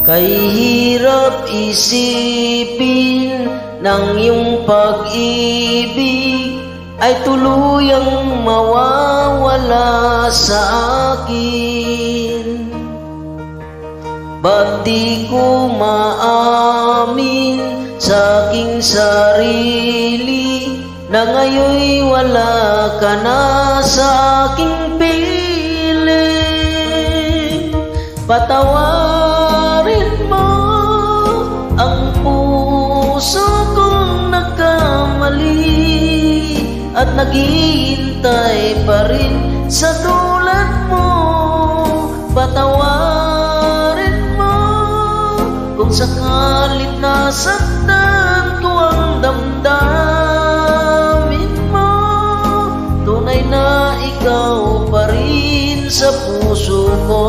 Kay hirap isipin ng iyong pag-ibig ay tuluyang mawawala sa akin. Ba't di ko maamin sa aking sarili na ngayon'y wala ka na sa aking piling? Patawarin mo ang puso kong nagkamali at naghihintay pa rin sa tulad mo. Patawarin mo kung sakalit nasaktan ko ang damdamin mo. Tunay na ikaw pa rin sa puso ko.